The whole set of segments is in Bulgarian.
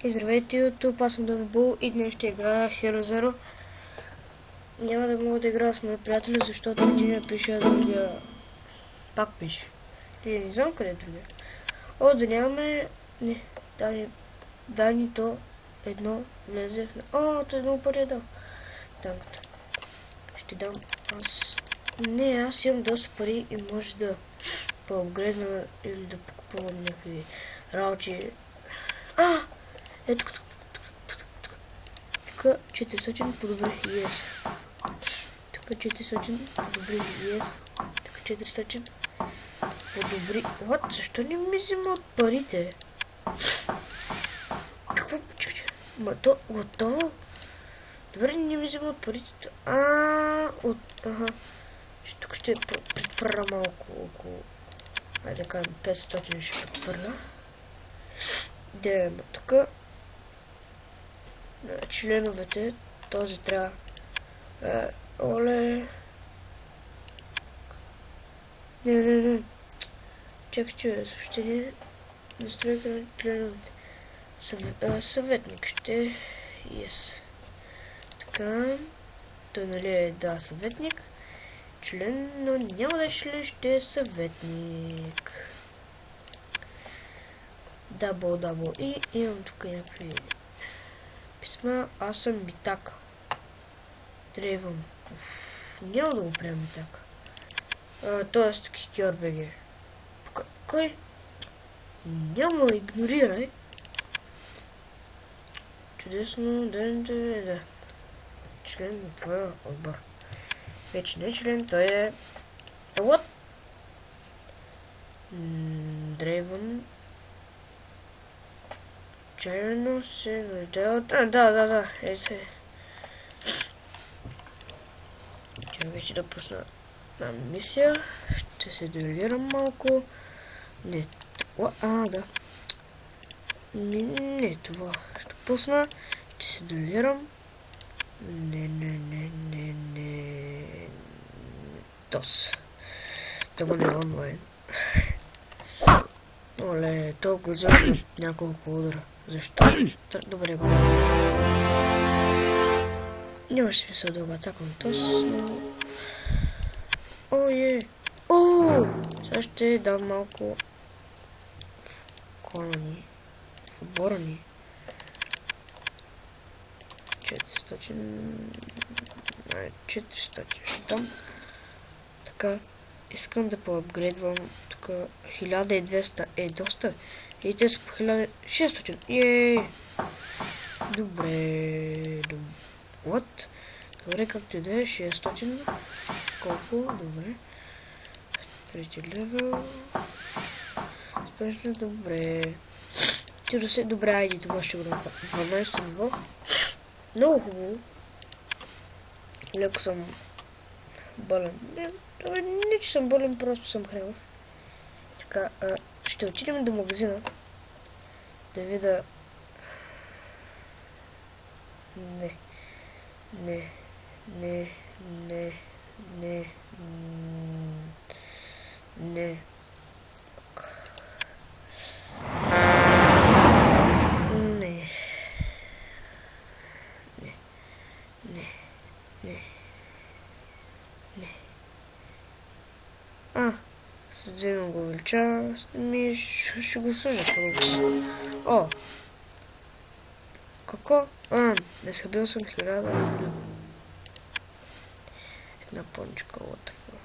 И здравейте, YouTube, аз съм Домибул и днес ще играя Hero Zero. Няма да мога да играя с мои приятели, защото един пише, а другия пак пише. Или не знам къде е другия. О, да нямаме... Не, Дани то едно влезе в... О, то едно пари е дал. Танката. Ще дам аз... Не, аз имам доста пари и може да поапгрейдна или да покупувам някакви работи. Ето тук 400 подобри, yes. Тук 400 подобри, yes. Тук 400 подобри. What? Защо не ми взимат парите? Какво? Чакай. Ма то готово? Добре, не ми взимат парите. Ага. Тук ще претвърля малко около... Айде да кажем 500 ще претвърля. Дема тук. Членовете, този трябва... Оле... Не. Чакайте, съобщение. Настройка на членовете. Съветник ще... Yes. Така... Той нали е да съветник. Член, но няма да е член, ще е съветник. Дабл. И имам тук някакви писма. Аз съм Битак. Дрейвам. Няма да го приема така. Тоест Кикьор БГ. Кой? Няма, игнорирай. Чудесно, да. Член на твоя отбор. Вече не е член, той е... What? Дрейвън. Черно се нуждае от... Да. Вече да пусна на мисия. Ще се дуелирам малко. Не това. Да. Не това. Ще пусна. Ще се дуелирам. Не. Тос. Това не е онлайн. Оле, толкова взема няколко удара. Защо? Добре го няма. Нямаше смисъл да го атакам тос, но... Сега ще дам малко в клана ни, в отбора ни. 400 ще дам. Така, искам да поапгрейдвам тук 1200 е доста. И те са по 1600. Йеее! Добре. What? Добре, както и да е, 600. Колко? Добре. Трети левел. Спешно, добре. Добре, айди, това ще го направя. 12 ниво. Много хубаво. Леко съм болен. Не, че съм болен, просто съм хренов. Така, ще отидем до магазина. Да видя... Не. Вземем го увелича, ще го служа по-добре. О! Какво? Не събил съм 1000. Една поничка, what the fuck.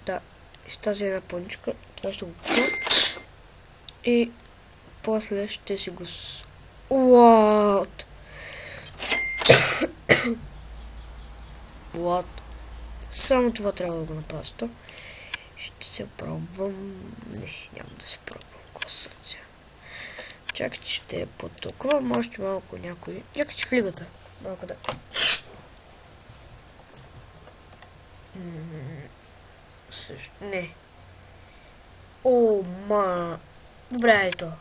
Да, и с тази една поничка, това ще го купя. И после ще си го What? What? Само това трябва да го направя. Ще се пробвам... Не, няма да се пробвам. Класация. Чакайте, ще е потоквам още малко някой. Чакайте в лигата. Малко да... Също... Не. Добре, е то.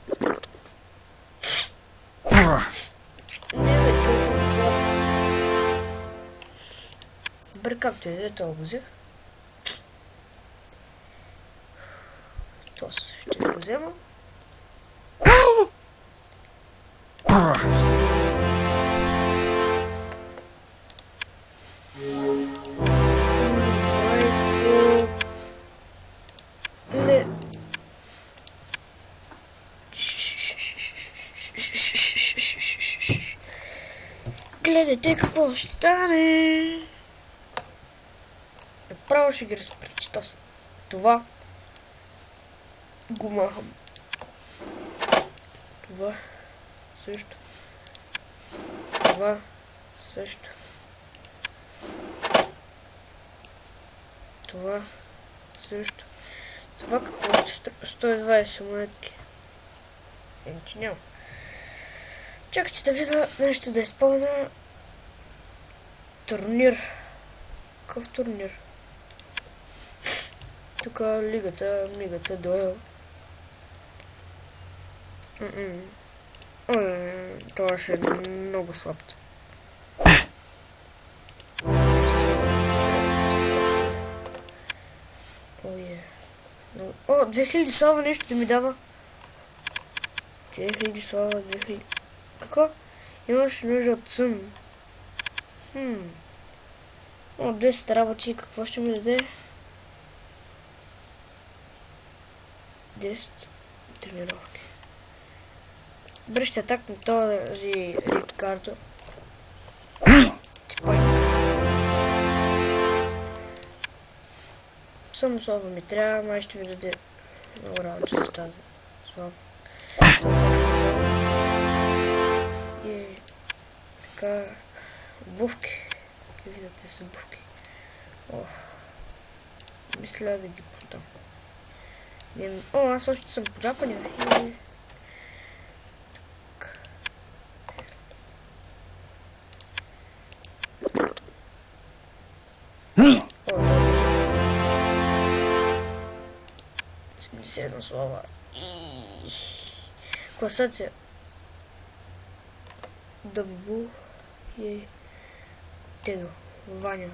Не, толкова. Добре, както и да е, това го взех. Тос, ще го взема. Не. Гледайте какво ще стане. Направо ще ги разпречитосам. Това го махам. Това също. Това също. Това също. Това какво ще 120 монетки. Иначе няма. Чакайте да видя нещо да изпълня. Турнир. Какъв турнир? Тук мигата, дуел. Това ще е много слаб. О, 2000 слава нещо да ми дава. 2000 слава, 2000. Какво? Имаш нужда от сън. О, 200 работи. Какво ще ми даде? 10 тренировки. Бръща атак на този Рикардо. Само слава ми трябва, май ще ми даде много работа за тази слава. И така, обувки. Видите са обувки. Мисля да ги продам. Аз още съм поджапани. Една слава. Класация. Дъбу и Тедо. Ваня.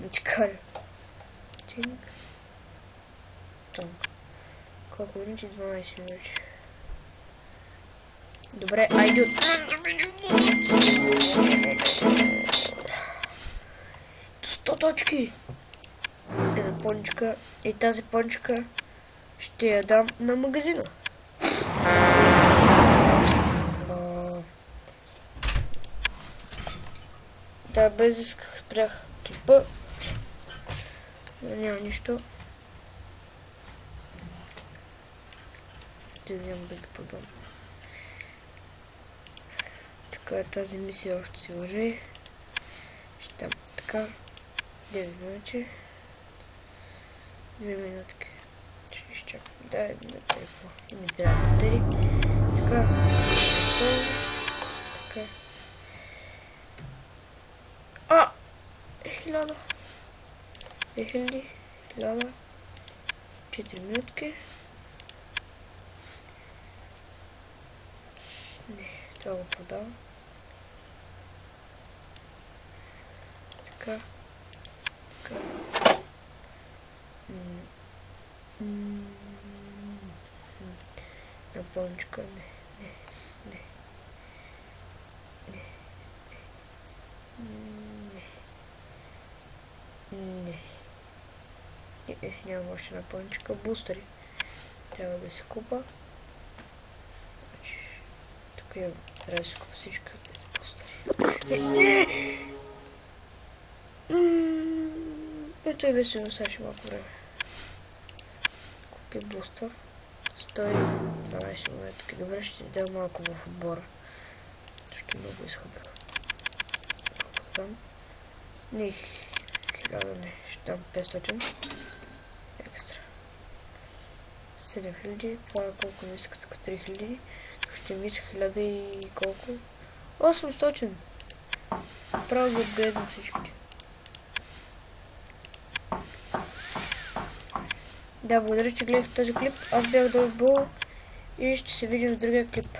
Митикаря. Тинг. Тонг. Колко минути? 12 минути. Добре, айде. 100 точки. Една пончика и тази пончика ще я дам на магазина. Да, без исках спрях клипа. Но няма нищо. Те няма да ги продам. Така, тази мисия още си върви. Ще дам така. 9 минути. 2 минутки. Ще изчакам. Да, една телефон. И ми трябва батерии. Така. Така. 1000. 2000. 1000. 4 минутки. Не, това го продавам. Така. Така. На пончика, не. Нямам още на пончика. Бустери. Трябва да си купа. Тук имам. Трябва да си купа всички от тези бустери. Ето и бесено сега малко време. Купи бустер. 112 монетки. Добре, ще ти дам малко в отбора. Защото много изхъбих. Колко дам? Не, 1000 не. Ще дам 500. Екстра. 7000. Това е колко ми иска тук 3000. Тук ще ми иска 1000 и колко? 800. Право да отгледам всичките. Да, благодаря, че гледахте този клип. Аз бях Дълбул и ще се видим в другия клип.